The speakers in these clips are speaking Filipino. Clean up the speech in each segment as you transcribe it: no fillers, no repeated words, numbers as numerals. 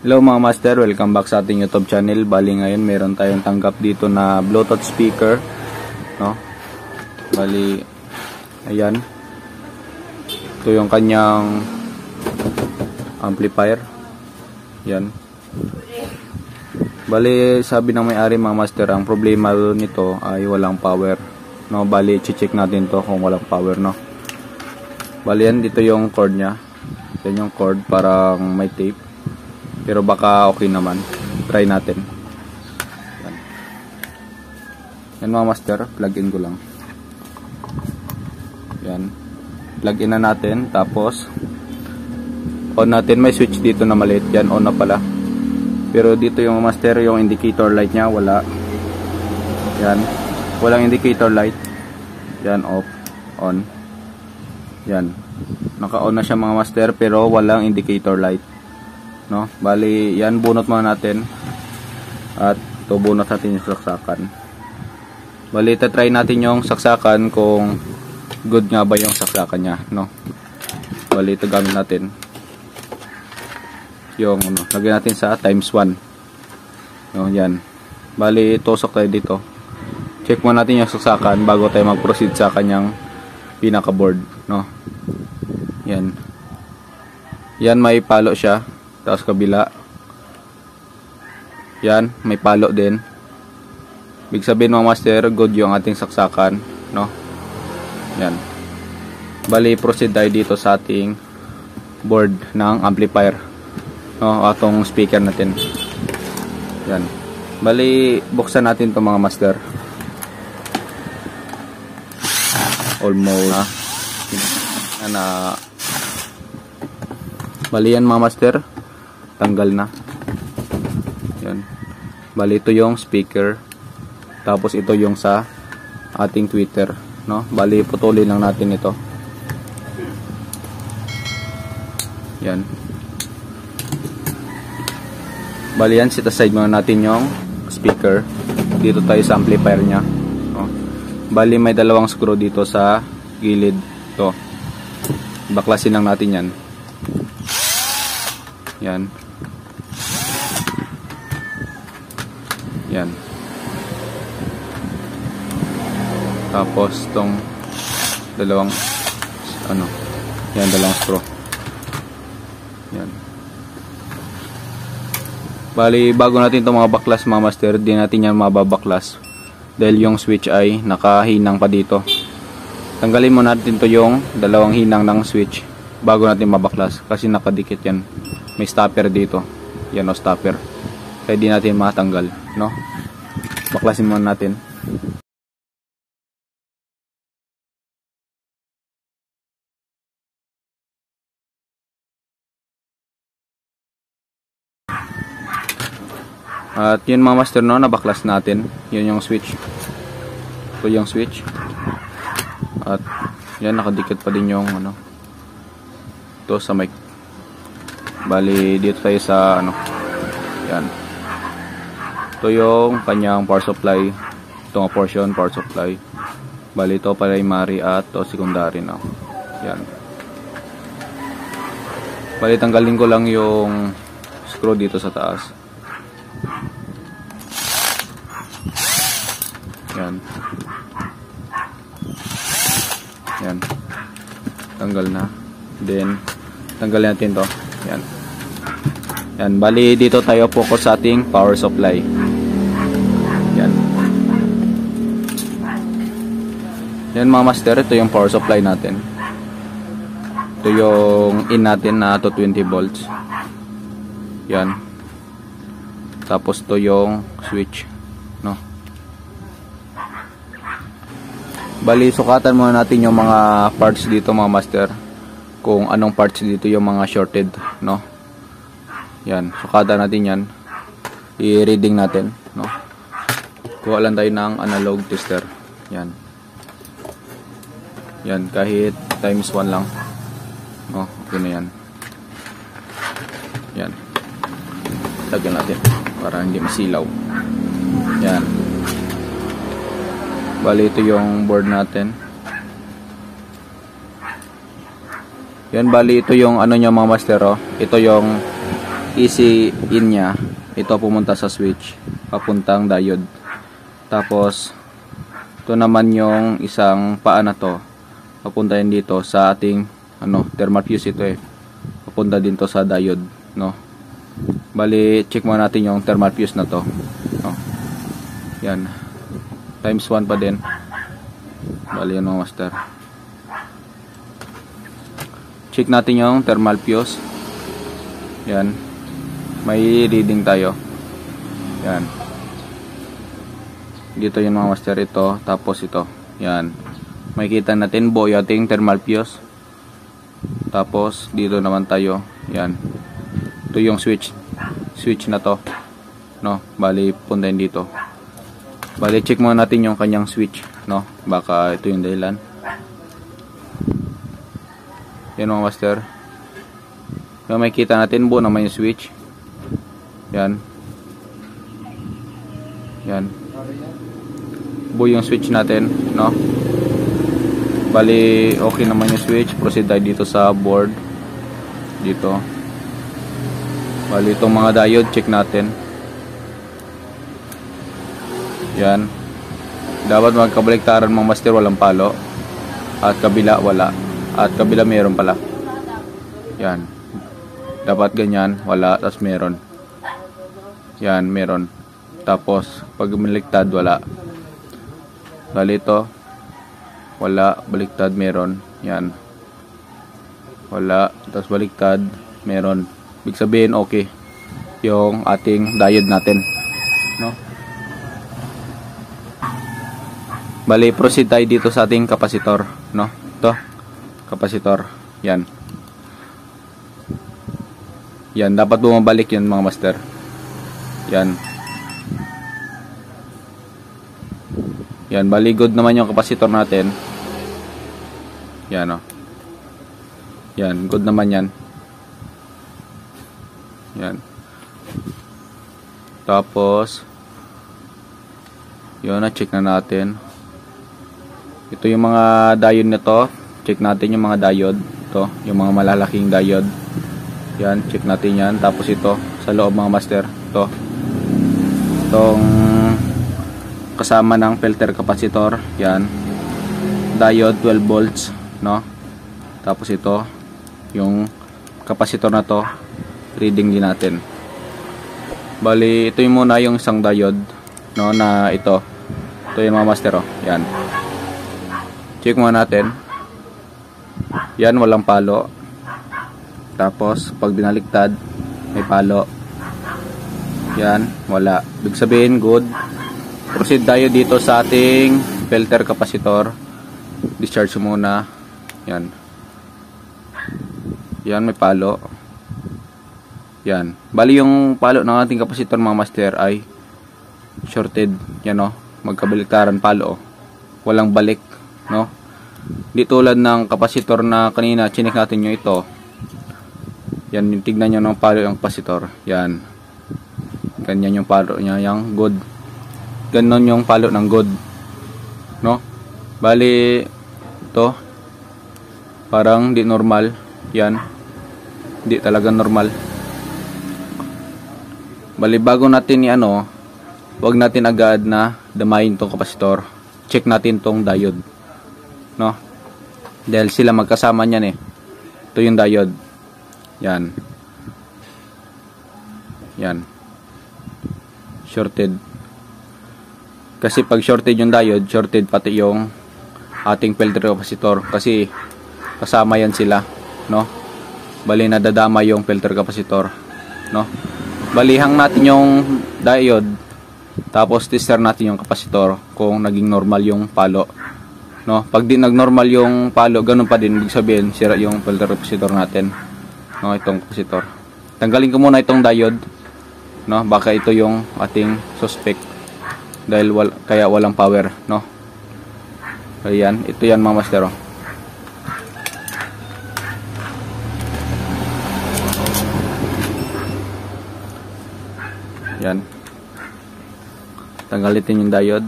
Hello mga master, welcome back sa ating YouTube channel. Bali ngayon meron tayong tanggap dito na Bluetooth speaker, no? Bali ayan. Ito yung kanyang amplifier. Yan. Bali sabi ng may-ari mga master, ang problema nito ay walang power, no? Bali i-check natin to kung walang power, no? Bali yan, dito yung cord nya. Yan yung cord, parang may tape. Pero baka okay naman. Try natin. Yan. Yan mga master, plug in ko lang. Yan. Plug in na natin. Tapos on natin. May switch dito na maliit. Yan, on na pala. Pero dito yung master, yung indicator light nya wala. Yan. Walang indicator light. Yan, off. On. Yan. Naka-on na siya mga master, pero walang indicator light. No, bali yan, bunot muna natin. At ito, bunot natin yung saksakan. Bali try natin yung saksakan kung good nga ba yung saksakan nya, no. Bali ito gamit natin yung ano, lagyan natin sa ×1, no. Yan, bali tusok tayo dito. Check muna natin yung saksakan bago tayo mag-proceed sa kanyang pinaka board, no. Yan. Yan, may palo siya. Tapos kabila. Yan, may palo din. Ibig sabihin mga master, good yung ating saksakan, no? Yan. Bali, proceed tayo dito sa ating board ng amplifier, no? Atong speaker natin. Yan. Bali, buksan natin to mga master. Almost. Bali yan mga master, tanggal na. Yan. Bali ito yung speaker. Tapos ito yung sa ating tweeter, no? Bali putulin lang natin ito. Yan. Bali yan, set aside muna natin yung speaker. Dito tayo sa amplifier nya, no? Bali may dalawang screw dito sa gilid. Ito. Baklasin lang natin yan. Yan. Yan. Tapos tong dalawang ano, yan, dalawang screw. Yan. Bali bago natin itong mga baklas mga master, di natin yan mababaklas dahil yung switch ay nakahinang pa dito. Tanggalin muna natin to yung dalawang hinang ng switch bago natin mabaklas kasi nakadikit yan. May stopper dito. Yan o, stopper. Kaya di natin matanggal, no? Baklasin muna natin. At yun mga master, no, nabaklas natin. Yun yung switch. Ito yung switch. At yan, nakadikit pa din yung ano, ito sa mic. Bali dito tayo sa ano, yan. Ito yung kanyang power supply. Ito nga portion, power supply. Bali ito primary at ito secondary, no. Yan. Bali tanggalin ko lang yung screw dito sa taas. Yan. Yan. Tanggal na. Then tanggalin natin to. Yan. Yan, bali dito tayo focus sa ating power supply. Yan. Yan mga master, ito yung power supply natin. Ito yung in natin na 220 volts. Yan. Tapos ito yung switch, no. Bali sukatan muna natin yung mga parts dito mga master. Kung anong parts dito yung mga shorted, no. Yan, sukatan natin yan. I-reading natin, no. Kuha lang tayo ng analog tester. Yan. Yan, kahit ×1 lang, no. Okay na yan. Yan. Lagyan natin para hindi masilaw. Yan. Bali ito yung board natin. Yan, bali ito yung ano niya mga master, oh. Ito yung easy in nya, ito pumunta sa switch papuntang diode. Tapos ito naman yung isang paa na to, papunta din dito sa ating thermal fuse. Ito papunta din to sa diode, no. Bali check muna natin yung thermal fuse na to, no. Yan, times 1 pa din. Bali yan mga master. Check natin yung thermal fuse. Yan, may reading tayo. Yan, dito yung mga master, ito, tapos ito. Yan, makikita natin buo yung ating thermal fuse. Tapos dito naman tayo. Yan, ito yung switch na to, no. Bali puntahin dito. Bali check muna natin yung kanyang switch, no, baka ito yung dahilan. Yan mga master, yung makikita natin buo naman yung switch. Yan, yan, buo yung switch natin, no. Bali okay naman yung switch. Proceed tayo dito sa board dito. Bali itong mga diode check natin. Yan, dapat magkabaliktaran mga master, walang palo, at kabila wala, at kabila meron pala. Yan, dapat ganyan, wala, tapos meron. Yan, meron. Tapos pag baliktad wala. Bali ito wala, baliktad meron. Yan, wala, tapos baliktad meron. Ibig sabihin okay yung ating diode natin, no. Bali proceed tayo dito sa ating kapasitor, no. Ito kapasitor. Yan, yan, dapat bumabalik yan mga master. Yan, yan, bali good naman yung kapasitor natin. Yan, oh. Yan, good naman yan. Yan, tapos yun, na check na natin. Ito yung mga diode nito. Check natin yung mga diode. Ito, yung mga malalaking diode. Yan, check natin yan. Tapos ito, sa loob mga master. Ito, itong kasama ng filter capacitor. Yan, diode 12 volts, no. Tapos ito, yung capacitor na to, reading din natin. Bali, ito yung muna yung isang diode, no, na ito. Ito yung mga master, oh. Yan, check muna natin. Yan, walang palo. Tapos pag binaliktad may palo. Yan, wala. Ibig sabihin good. Proceed tayo dito sa ating filter capacitor. Discharge muna. Yan, yan, may palo. Yan, bali yung palo ng ating capacitor mga master ay shorted. Yan, oh, magkabaliktaran palo, oh. Walang balik, no. Di tulad ng kapasitor na kanina chinek natin yung ito. Yan, tignan nyo ng palo yung kapasitor. Yan, ganyan yung palo niya, yung good. Ganon yung palo ng good, no. Bali ito parang di normal. Yan, di talaga normal. Bali bago natin wag natin agad na damayin tong kapasitor. Check natin tong diode, no, dahil sila magkasama niyan. Ito yung diode. Yan, yan, shorted. Kasi pag shorted yung diode, shorted pati yung ating filter capacitor, kasi kasama yan sila, no. Bali nadadama yung filter capacitor, no. Balihang natin yung diode, tapos tester natin yung kapasitor kung naging normal yung palo, no. Pag di nagnormal yung palo, ganun pa din, ibig sabihin sira yung filter capacitor natin, no, itong kapasitor. Tanggalin ko muna itong diode, no, baka ito yung ating suspect dahil kaya walang power, no. Ayan, ito yan mga master, oh. Yan, tanggalin yung diode.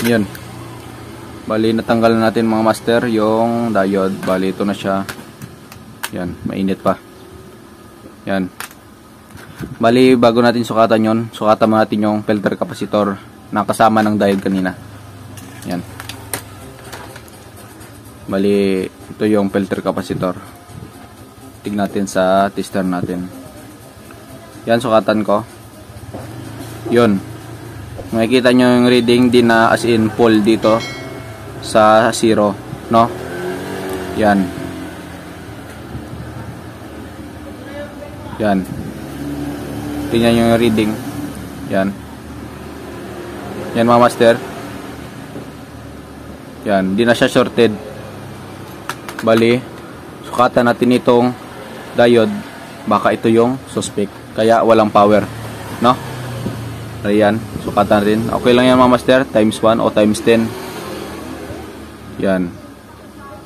Yun. Bali natanggal na natin mga master yung diode. Bali ito na siya. Yan, mainit pa. Yan. Bali bago natin sukatan yon, sukatan mo natin yung filter capacitor na kasama ng diode kanina. Yan. Bali ito yung filter capacitor. Tignan natin sa tester natin. Yan, sukatan ko. Yun. Makikita nyo yung reading din na as in full dito sa 0, no? Yan. Yan. Tingnan nyo yung reading. Yan. Yan mga master. Yan. Di na siya shorted. Bali, sukatan natin itong diode. Baka ito yung suspect. Kaya walang power. No? Ayan. Sukatan rin. Okay lang yan mga master. Times 1 o times 10. Yan.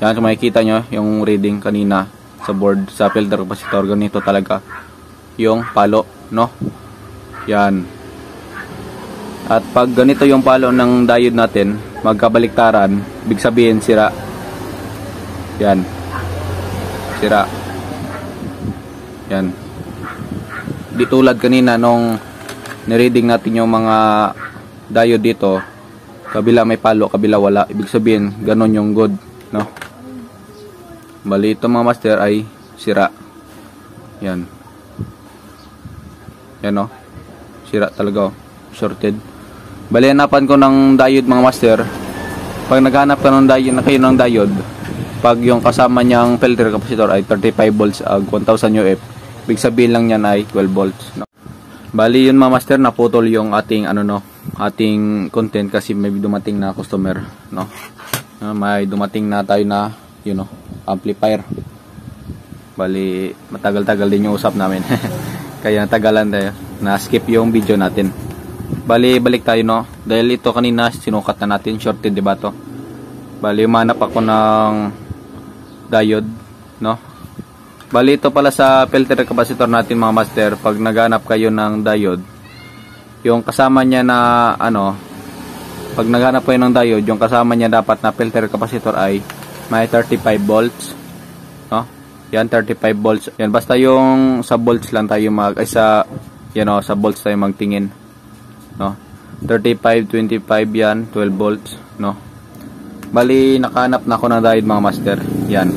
Yan. So makikita nyo yung reading kanina sa board, sa filter capacitor. Ganito talaga yung palo. No? Yan. At pag ganito yung palo ng diode natin, magkabaliktaran, ibig sabihin sira. Yan. Sira. Yan. Di tulad kanina nung nireading natin yung mga diode dito, kabila may palo, kabila wala. Ibig sabihin, ganon yung good, no? Bali ito mga master ay sira. Yan. Yan, no? Sira talaga, oh. Shorted. Bali hanapan ko ng diode mga master. Pag naghanap ka ng diode, na kayo ng diode, pag yung kasama niyang filter capacitor ay 35 volts ag 1000 UF, ibig sabihin lang niyan ay 12 volts, no? Bali yun mga master, naputol yung ating ating content kasi may dumating na customer, no? May dumating na tayo na amplifier. Bali matagal-tagal din yung usap namin. Kaya natagalan tayo, na skip yung video natin. Bali balik tayo, no? Dahil ito kanina sinukat na natin, shorted, diba to? Bali umanap ako ng diode, no? Bali ito pala sa filter capacitor natin mga master. Pag naghanap kayo ng diode, yung kasama niya na pag naghanap kayo ng diode, yung kasama niya dapat na filter capacitor ay may 35 volts, no? Yan, 35 volts. Yan, basta yung sa volts lang tayo sa volts tayo magtingin, no? 35, 25 yan, 12 volts, no? Bali nakahanap na ako ng diode mga master. Yan.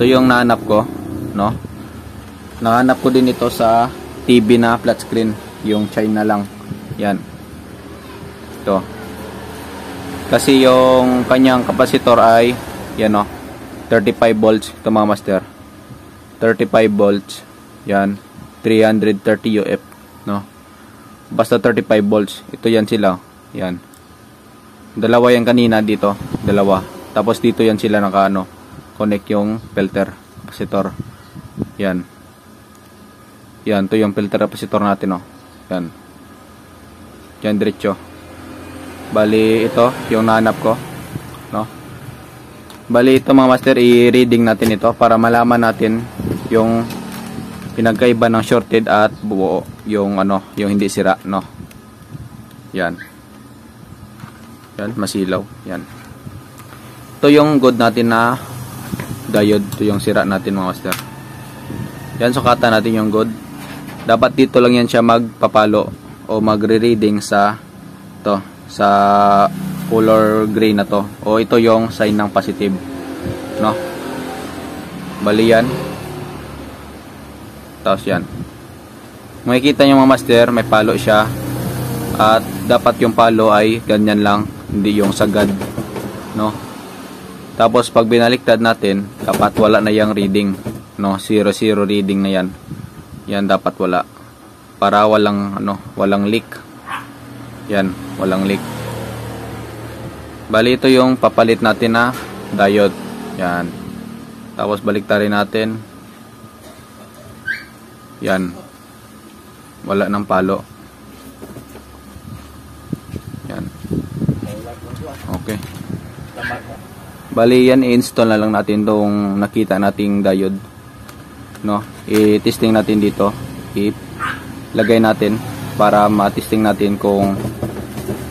Ito yung nahanap ko, no? Nahanap ko din ito sa TV na flat screen, yung China lang. Yan. Ito. Kasi yung kanyang kapasitor ay 35 volts ito mga master. 35 volts. Yan. 330 UF, no? Basta 35 volts. Ito yan sila. Yan. Dalawa yan kanina dito, dalawa. Tapos dito yan sila connect yung filter capacitor. Yan. Yan, to yung filter capacitor natin, oh. Yan. Yan diretso. Bali ito yung nahanap ko, no? Bali ito mga master, i-reading natin ito para malaman natin yung pinagkaiba ng shorted at buo, yung yung hindi sira, no? Yan. Yan, masilaw. Yan. Ito yung good natin na diode. Ito yung sira natin mga master. Yan, sukatan natin yung good. Dapat dito lang yan siya magpapalo o magre-reading sa sa color gray na to. O ito yung sign ng positive, no? Bali yan. Tapos yan. Makikita nyo mga master, may palo siya. At dapat yung palo ay ganyan lang, hindi yung sagad, no? Tapos pag binaliktad natin, dapat wala na yung reading, no? 0 reading na yan. Yan dapat wala. Para walang leak. Yan, walang leak. Bali ito yung papalit natin na diode. Yan. Tapos baliktarin natin. Yan. Wala ng palo. Yan. Okay. Bali yan, i-install na lang natin tong nakita nating diode, no? I-testing natin dito. I-lagay natin para ma-testing natin kung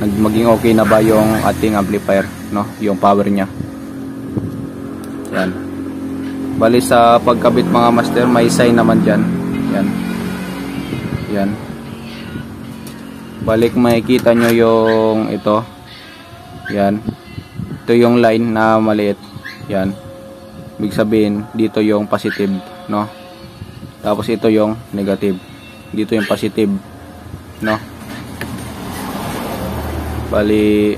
maging okay na ba yung ating amplifier, no? Yung power niya. Yan. Bali sa pagkabit mga master, may sign naman dyan. Yan. Yan. Balik makikita nyo yung ito. Yan. Ito yung line na maliit. Yan. Ibig sabihin, dito yung positive, no? Tapos ito yung negative. Dito yung positive, no? Bali,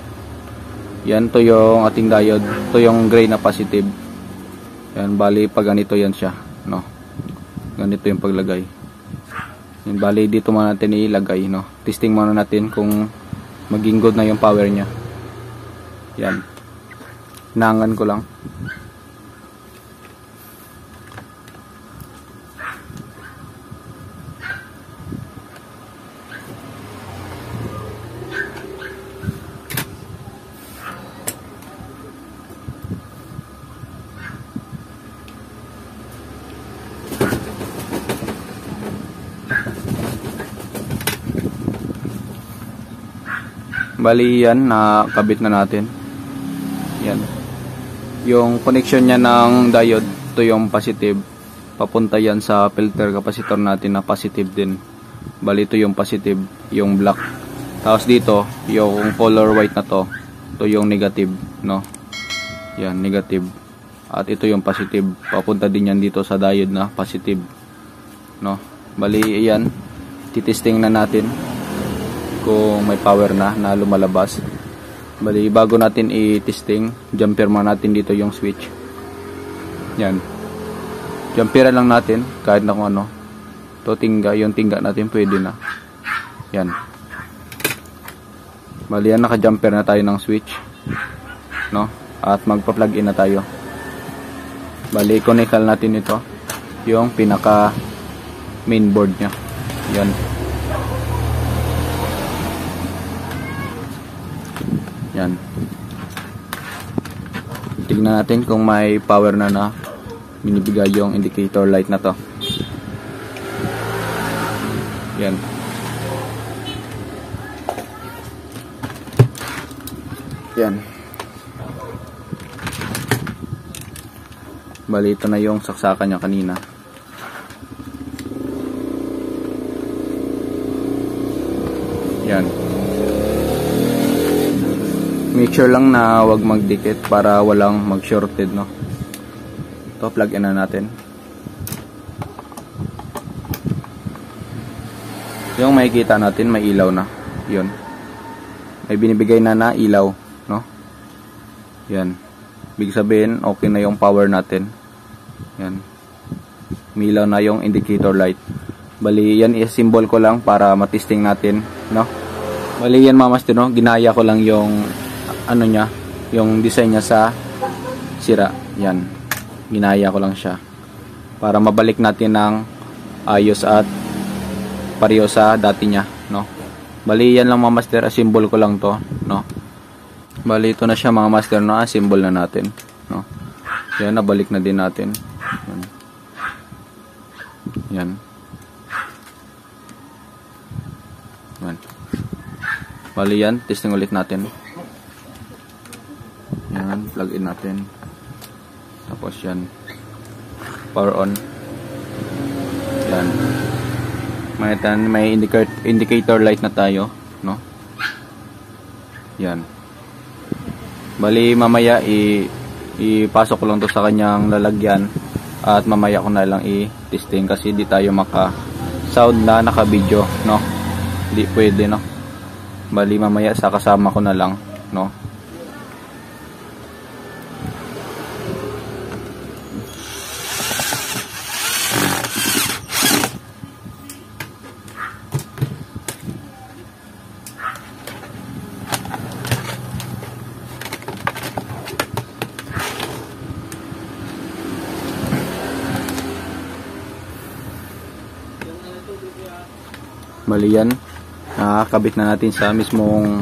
yan, to yung ating diode. To yung gray na positive. Yan, bali, pag ganito yan siya, no? Ganito yung paglagay. Yan, bali, dito muna natin ilagay, no? Testing muna natin kung maging good na yung power niya. Yan. Nangan ko lang. Bali yan, nakabit na natin. Yan. Yung connection niya ng diode, ito yung positive. Papunta yan sa filter capacitor natin na positive din. Bali ito yung positive, yung black. Tapos dito, yung color white na to, ito yung negative, no? Yan, negative. At ito yung positive. Papunta din yan dito sa diode na positive, no? Bali yan, titesting na natin kung may power na lumalabas. Bali, bago natin i-testing, jumper muna natin dito yung switch. Yan. Jumper lang natin, kahit na kung ano. To tingga, yung tingga natin pwede na. Yan. Bali, yan, naka-jumper na tayo ng switch, no? At magpa-plug in na tayo. Bali, connect natin ito, yung pinaka mainboard nya. Yan. Yan. Tignan natin kung may power na binibigay yung indicator light na to. Yan. Yan. Bali, ito na yung saksakan niya kanina. Yan. Make sure lang na wag magdikit para walang mag-shorted, no? Ito, plug in na natin. Yung makikita natin, may ilaw na. Yun. May binibigay na ilaw, no? Yan. Ibig sabihin, okay na yung power natin. Yan. May ilaw na yung indicator light. Bali, yan is-symbol ko lang para matesting natin, no? Bali, yan mga master, no? Ginaya ko lang yung ano niya, yung design niya sa sira. Yan. Ginaya ko lang siya para mabalik natin ng ayos at pareho sa dati niya, no? Bali, yan lang mga master, symbol ko lang to, no? Bali, ito na siya mga master, no? Symbol na natin, no? Yan, nabalik na din natin. Yan. Yan. Yan. Bali, yan, testing ulit natin. Yan, plug in natin. Tapos yan, power on. Yan. May indicator light na tayo, no? Yan. Bali, mamaya ipasok ko lang to sa kanyang lalagyan at mamaya ko na lang i-testing kasi di tayo maka sound na naka-video, no? Di pwede, no? Bali, mamaya sa kasama ko na lang, no? Bali, yan, nakakabit na natin sa mismong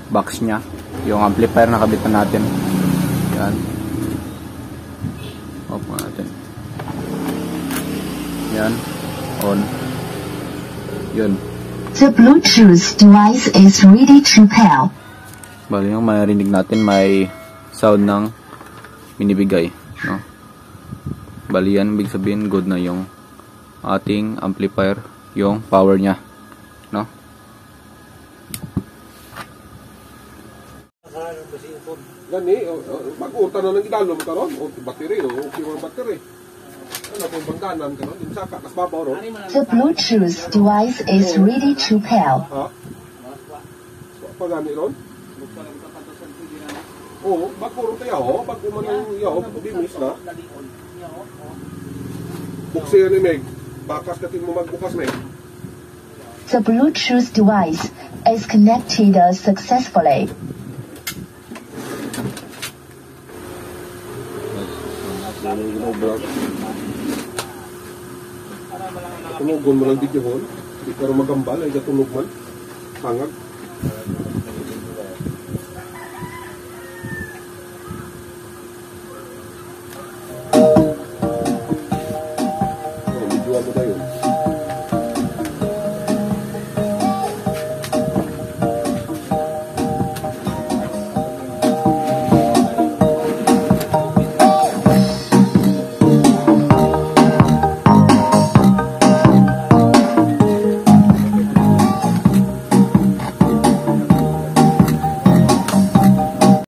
box nya. Yung amplifier nakabit na natin. Yan. Off natin. Yan. On. Yun. The Bluetooth device is ready to pair. Bali yung marinig natin may sound ng binibigay, no? Bali yan, ibig sabihin good na yung ating amplifier, yung power niya, no? Gani, mag-uta na ng idalom karon, o battery, o yung battery. Ano kung bangkanan karon, din saka kas babaw ron. The Bluetooth device is ready to pair. Ha? Pa gani ron? Oo, bago ron tayo, bago man ang yaw, bimis na. Buksi ni Meg, bakas katin mo magbukas Meg. The Bluetooth device is connected successfully. Tumugon mo lang video hon, di ka rin magambal, ay katunog man, hangag. Video mo tayo.